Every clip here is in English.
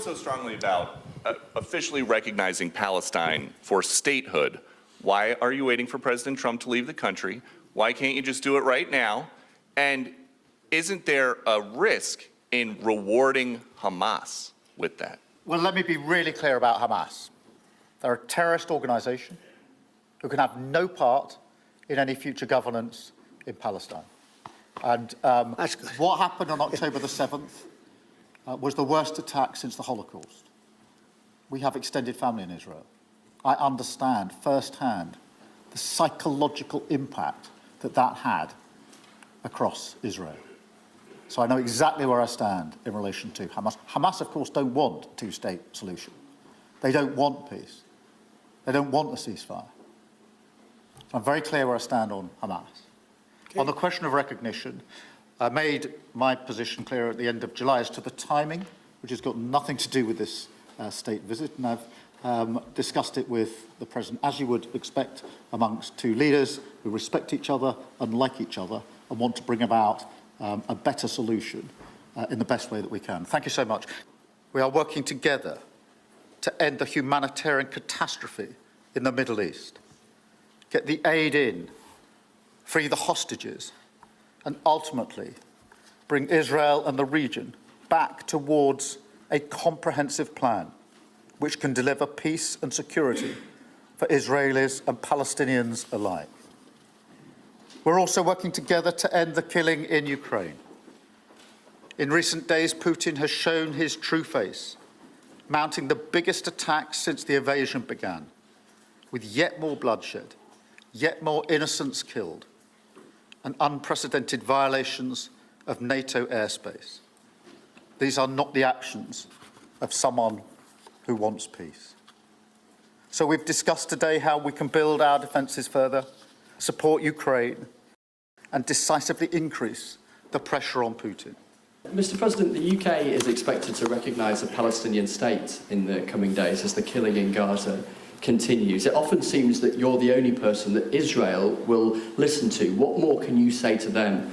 So strongly about officially recognizing Palestine for statehood. Why are you waiting for President Trump to leave the country? Why can't you just do it right now? And isn't there a risk in rewarding Hamas with that? Well, let me be really clear about Hamas. They're a terrorist organisation who can have no part in any future governance in Palestine. And what happened on October the 7th was the worst attack since the Holocaust. We have extended family in Israel. I understand firsthand the psychological impact that that had across Israel. So I know exactly where I stand in relation to Hamas. Hamas, of course, don't want a two-state solution. They don't want peace. They don't want a ceasefire. So I'm very clear where I stand on Hamas. Okay. On the question of recognition, I made my position clear at the end of July as to the timing, which has got nothing to do with this state visit, and I've discussed it with the President, as you would expect amongst two leaders who respect each other and like each other and want to bring about a better solution in the best way that we can. Thank you so much. We are working together to end the humanitarian catastrophe in the Middle East, get the aid in, free the hostages, and ultimately bring Israel and the region back towards a comprehensive plan which can deliver peace and security for Israelis and Palestinians alike. We're also working together to end the killing in Ukraine. In recent days, Putin has shown his true face, mounting the biggest attacks since the invasion began, with yet more bloodshed, yet more innocents killed, and unprecedented violations of NATO airspace. These are not the actions of someone who wants peace. So we've discussed today how we can build our defences further, support Ukraine, and decisively increase the pressure on Putin. Mr. President, the UK is expected to recognise a Palestinian state in the coming days as the killing in Gaza continues. It often seems that you're the only person that Israel will listen to. What more can you say to them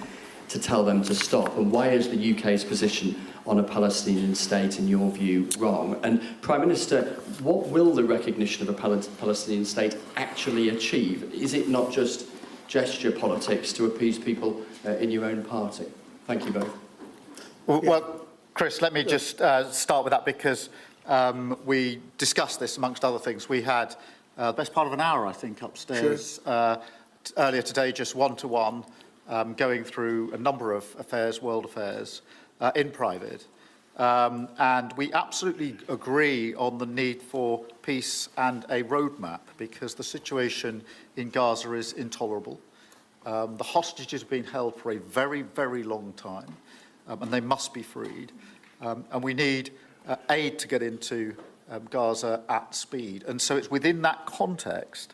to tell them to stop? And why is the UK's position on a Palestinian state, in your view, wrong? And Prime Minister, what will the recognition of a Palestinian state actually achieve? Is it not just gesture politics to appease people in your own party? Thank you both. Well, Chris, let me just start with that, because we discussed this amongst other things. We had the best part of an hour, I think, upstairs earlier today, just one-to-one, going through a number of affairs, world affairs, in private. And we absolutely agree on the need for peace and a roadmap, because the situation in Gaza is intolerable. The hostages have been held for a very, very long time, and they must be freed. And we need aid to get into Gaza at speed. And so it's within that context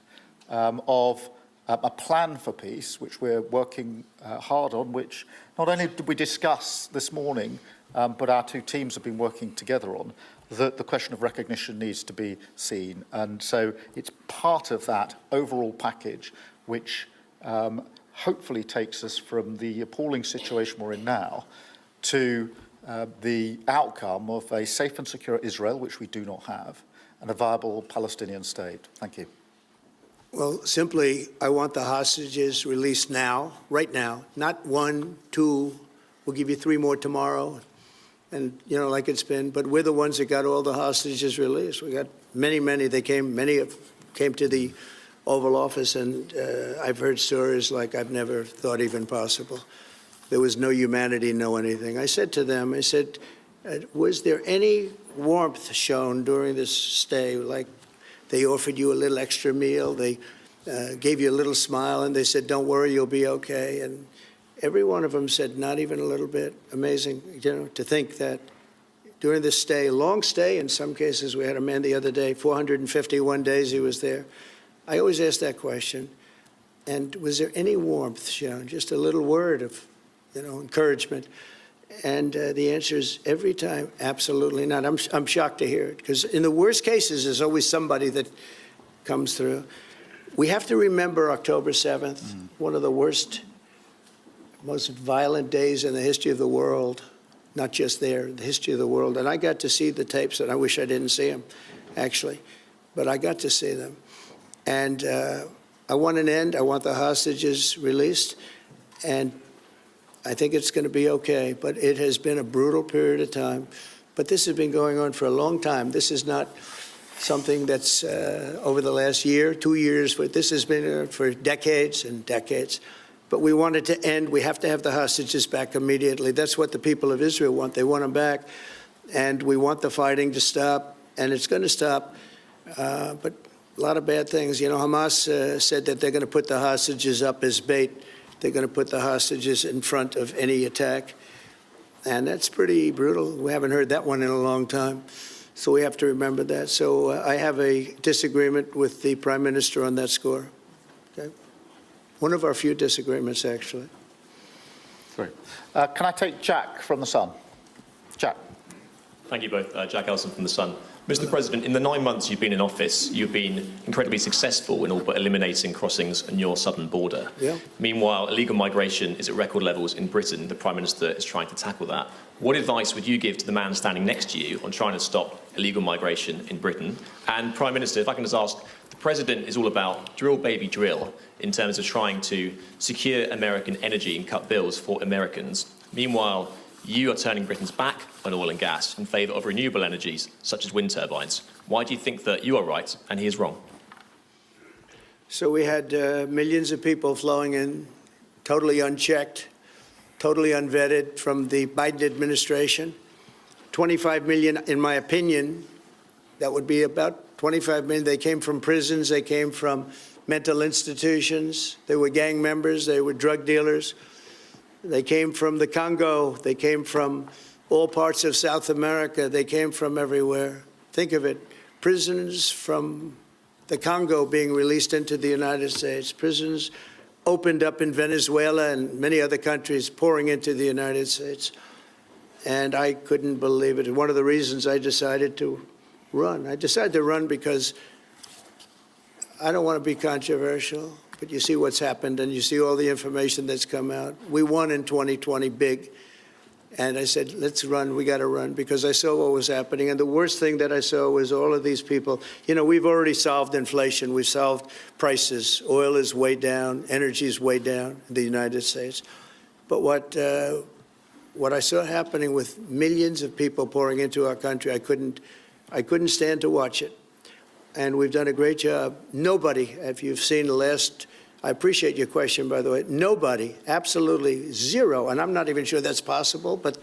of a plan for peace, which we're working hard on, which not only did we discuss this morning, but our two teams have been working together on, that the question of recognition needs to be seen. And so it's part of that overall package which hopefully takes us from the appalling situation we're in now to the outcome of a safe and secure Israel, which we do not have, and a viable Palestinian state. Thank you. Well, simply, I want the hostages released now, right now, not 1, 2, we'll give you 3 more tomorrow, and, you know, like it's been, but we're the ones that got all the hostages released. We got many, many came to the Oval Office, and I've heard stories like I've never thought even possible. There was no humanity, no anything. I said to them, I said, was there any warmth shown during this stay? Like they offered you a little extra meal, they gave you a little smile, and they said, don't worry, you'll be okay. And every one of them said, not even a little bit. Amazing, you know, to think that during this stay, long stay, in some cases, we had a man the other day, 451 days he was there. I always ask that question. And was there any warmth shown? Just a little word of, you know, encouragement. And the answer is every time, absolutely not. I'm shocked to hear it, because in the worst cases, there's always somebody that comes through. We have to remember October 7th, one of the worst, most violent days in the history of the world. not just there, the history of the world. And I got to see the tapes, and I wish I didn't see them, actually. But I got to see them. And I want an end. I want the hostages released. And I think it's going to be okay. But it has been a brutal period of time. But this has been going on for a long time. This is not something that's over the last year, 2 years, but this has been for decades and decades. But we want it to end. We have to have the hostages back immediately. That's what the people of Israel want. They want them back. And we want the fighting to stop. And it's going to stop. But a lot of bad things. You know, Hamas said that they're going to put the hostages up as bait. They're going to put the hostages in front of any attack. And that's pretty brutal. We haven't heard that one in a long time. So we have to remember that. So I have a disagreement with the Prime Minister on that score. Okay? One of our few disagreements, actually. Sorry. Can I take Jack from The Sun? Jack. Thank you both. Jack Ellison from The Sun. Mr. President, in the 9 months you've been in office, you've been incredibly successful in all but eliminating crossings on your southern border. Yeah. Meanwhile, illegal migration is at record levels in Britain. The Prime Minister is trying to tackle that. What advice would you give to the man standing next to you on trying to stop illegal migration in Britain? And Prime Minister, if I can just ask, the President is all about drill, baby, drill in terms of trying to secure American energy and cut bills for Americans. Meanwhile, you are turning Britain's back on oil and gas in favour of renewable energies, such as wind turbines. Why do you think that you are right and he is wrong? So we had millions of people flowing in, totally unchecked, totally unvetted from the Biden administration. 25 million, in my opinion, that would be about 25 million. They came from prisons, they came from mental institutions, they were gang members, they were drug dealers. They came from the Congo. They came from all parts of South America. They came from everywhere. Think of it, prisoners from the Congo being released into the United States, prisons opened up in Venezuela and many other countries pouring into the United States. And I couldn't believe it. One of the reasons I decided to run. I decided to run because I don't want to be controversial. But you see what's happened, and you see all the information that's come out. We won in 2020 big, and I said, let's run. We got to run, because I saw what was happening. And the worst thing that I saw was all of these people. You know, we've already solved inflation. We've solved prices. Oil is way down. Energy is way down in the United States. But what I saw happening with millions of people pouring into our country, I couldn't stand to watch it. And we've done a great job. Nobody, if you've seen the last, I appreciate your question, by the way, nobody, absolutely zero, and I'm not even sure that's possible, but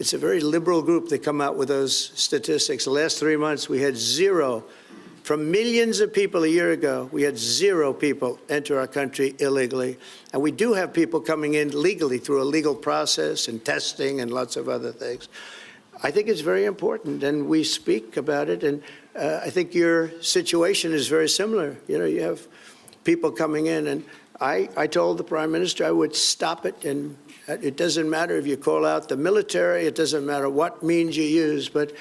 it's a very liberal group that come out with those statistics. The last 3 months, we had zero. From millions of people a year ago, we had zero people enter our country illegally. And we do have people coming in legally through a legal process and testing and lots of other things. I think it's very important, and we speak about it, and I think your situation is very similar. You know, you have people coming in, and I told the Prime Minister I would stop it, and it doesn't matter if you call out the military, it doesn't matter what means you use, but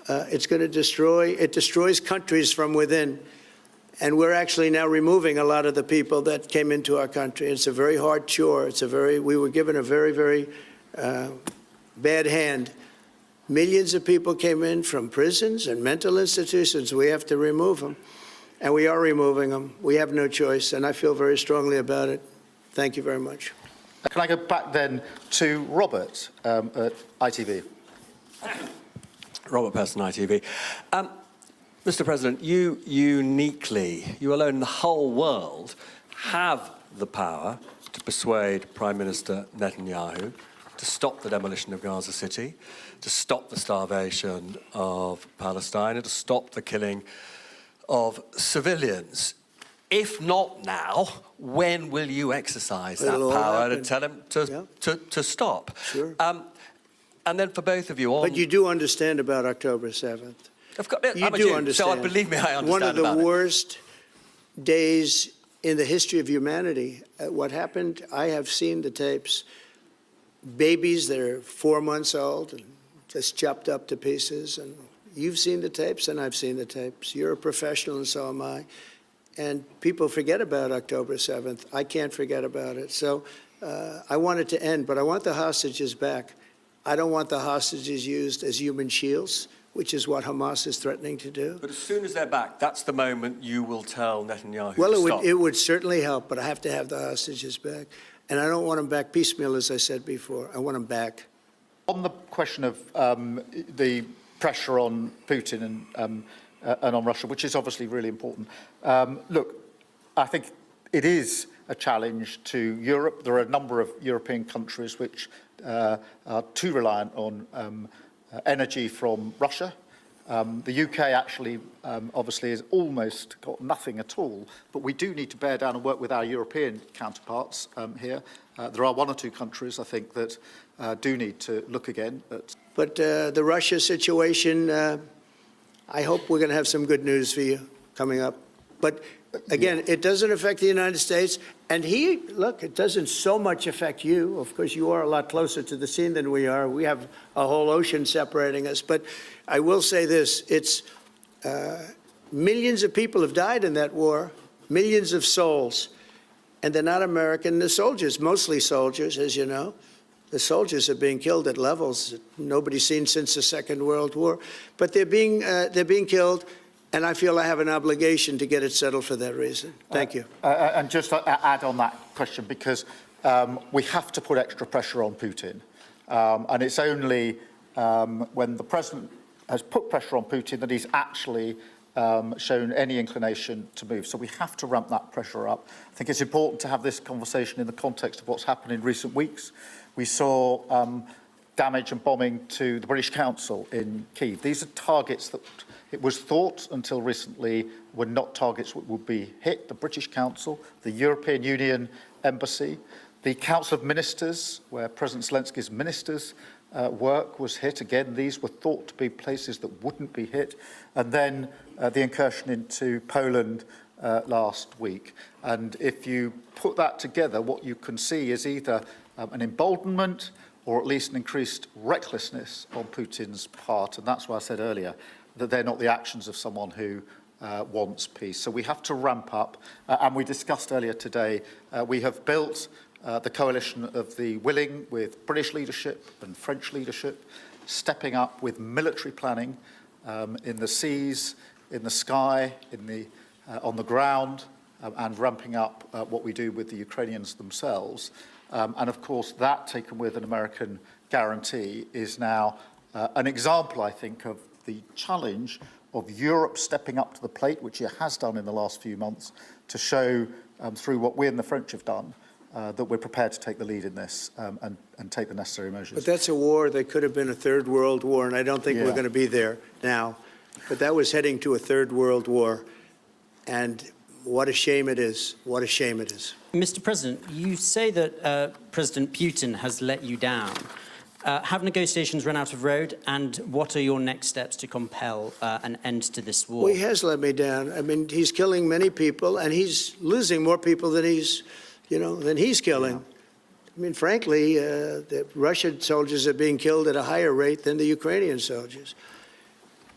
it's going to destroys countries from within. And we're actually now removing a lot of the people that came into our country. It's a very hard chore. We were given a very, very bad hand. Millions of people came in from prisons and mental institutions. We have to remove them, and we are removing them. We have no choice, and I feel very strongly about it. Thank you very much. Can I go back then to Robert at ITV? Robert Person, ITV. Mr. President, you alone in the whole world, have the power to persuade Prime Minister Netanyahu to stop the demolition of Gaza City, to stop the starvation of Palestine, and to stop the killing of civilians. If not now, when will you exercise that power and tell him to stop? Sure. And then for both of you... But you do understand about October 7th. Of course, You do understand. So believe me, I understand. One of the worst days in the history of humanity. What happened, I have seen the tapes. Babies that are 4 months old and just chopped up to pieces. And you've seen the tapes, and I've seen the tapes. You're a professional, and so am I. And people forget about October 7th. I can't forget about it. So I want it to end, but I want the hostages back. I don't want the hostages used as human shields, which is what Hamas is threatening to do. But as soon as they're back, that's the moment you will tell Netanyahu Well, to stop. it would certainly help, but I have to have the hostages back. And I don't want them back piecemeal, as I said before. I want them back. On the question of the pressure on Putin and on Russia, which is obviously really important, look, I think it is a challenge to Europe. There are a number of European countries which are too reliant on energy from Russia. The UK actually obviously has almost got nothing at all, but we do need to bear down and work with our European counterparts here. There are one or two countries, I think, that do need to look again at. But the Russia situation, I hope we're going to have some good news for you coming up. But again, it doesn't affect the United States. And look, it doesn't so much affect you. Of course, you are a lot closer to the scene than we are. We have a whole ocean separating us. But I will say this, it's millions of people have died in that war, millions of souls. And they're not American. They're soldiers, mostly soldiers, as you know. The soldiers are being killed at levels that nobody's seen since the Second World War. But they're being killed. And I feel I have an obligation to get it settled for that reason. Thank you. And just to add on that question, because we have to put extra pressure on Putin. And it's only when the president has put pressure on Putin that he's actually shown any inclination to move. So we have to ramp that pressure up. I think it's important to have this conversation in the context of what's happened in recent weeks. We saw damage and bombing to the British Council in Kyiv. These are targets that it was thought until recently were not targets that would be hit. The British Council, the European Union Embassy, the Council of Ministers, where President Zelensky's ministers' work was hit. Again, these were thought to be places that wouldn't be hit. And then the incursion into Poland last week. And if you put that together, what you can see is either an emboldenment or at least an increased recklessness on Putin's part. And that's why I said earlier that they're not the actions of someone who wants peace. So we have to ramp up. And we discussed earlier today, we have built the coalition of the willing with British leadership and French leadership, stepping up with military planning in the seas, in the sky, on the ground, and ramping up what we do with the Ukrainians themselves. And of course, that taken with an American guarantee is now an example, I think, of the challenge of Europe stepping up to the plate, which it has done in the last few months, to show through what we and the French have done that we're prepared to take the lead in this and take the necessary measures. But that's a war that could have been a third world war, and I don't think we're going to be there now. But that was heading to a third world war, and what a shame it is. What a shame it is. Mr. President, you say that President Putin has let you down. Have negotiations run out of road, and what are your next steps to compel an end to this war? Well, he has let me down. I mean, he's killing many people, and he's losing more people than he's killing. I mean, frankly, the Russian soldiers are being killed at a higher rate than the Ukrainian soldiers.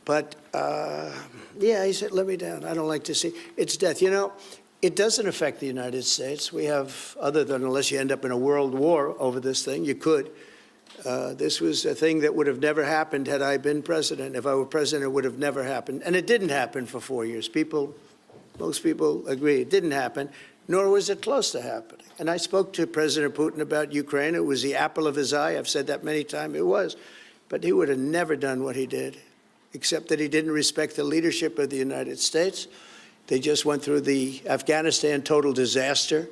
But, yeah, he said, let me down. I don't like to see. It's death. You know, it doesn't affect the United States. We have, other than unless you end up in a world war over this thing, you could. This was a thing that would have never happened had I been president. If I were president, it would have never happened. And it didn't happen for 4 years. Most people agree it didn't happen, nor was it close to happening. And I spoke to President Putin about Ukraine. It was the apple of his eye. I've said that many times. It was. But he would have never done what he did, except that he didn't respect the leadership of the United States. They just went through the Afghanistan total disaster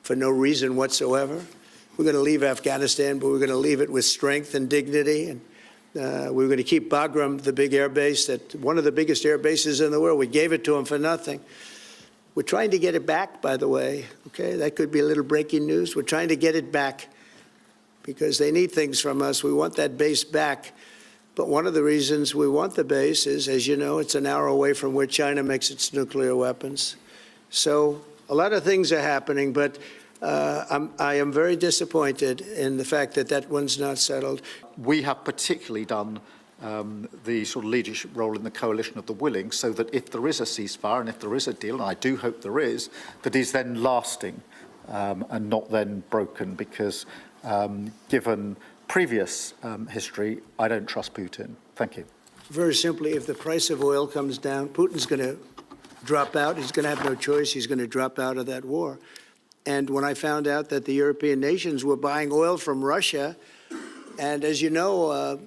for no reason whatsoever. We're going to leave Afghanistan, but we're going to leave it with strength and dignity. And we're going to keep Bagram, the big air base, one of the biggest air bases in the world. We gave it to them for nothing. We're trying to get it back, by the way. Okay, that could be a little breaking news. We're trying to get it back because they need things from us. We want that base back. But one of the reasons we want the base is, as you know, it's an hour away from where China makes its nuclear weapons. So a lot of things are happening, but I am very disappointed in the fact that that one's not settled. We have particularly done the sort of leadership role in the coalition of the willing, so that if there is a ceasefire and if there is a deal, and I do hope there is, that is then lasting and not then broken, because given previous history, I don't trust Putin. Thank you. Very simply, if the price of oil comes down, Putin's going to drop out. He's going to have no choice. He's going to drop out of that war. And when I found out that the European nations were buying oil from Russia, and as you know,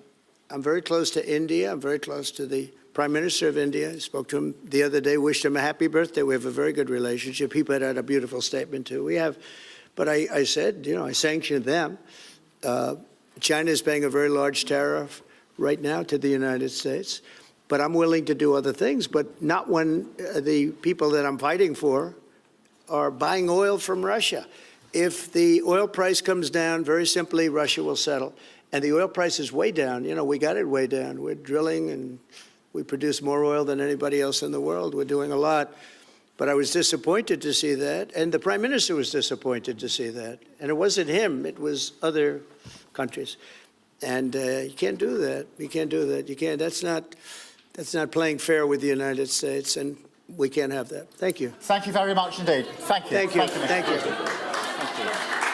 I'm very close to India. I'm very close to the Prime Minister of India. I spoke to him the other day, wished him a happy birthday. We have a very good relationship. He put out a beautiful statement, too. We have, but I said, you know, I sanctioned them. China is paying a very large tariff right now to the United States, but I'm willing to do other things, but not when the people that I'm fighting for are buying oil from Russia. If the oil price comes down, very simply, Russia will settle. And the oil price is way down. You know, we got it way down. We're drilling and we produce more oil than anybody else in the world. We're doing a lot. But I was disappointed to see that. And the Prime Minister was disappointed to see that. And it wasn't him. It was other countries. And you can't do that. You can't do that. You can't. That's not playing fair with the United States. And we can't have that. Thank you. Thank you very much indeed. Thank you. Thank you. Mr. Thank you. President. Thank you.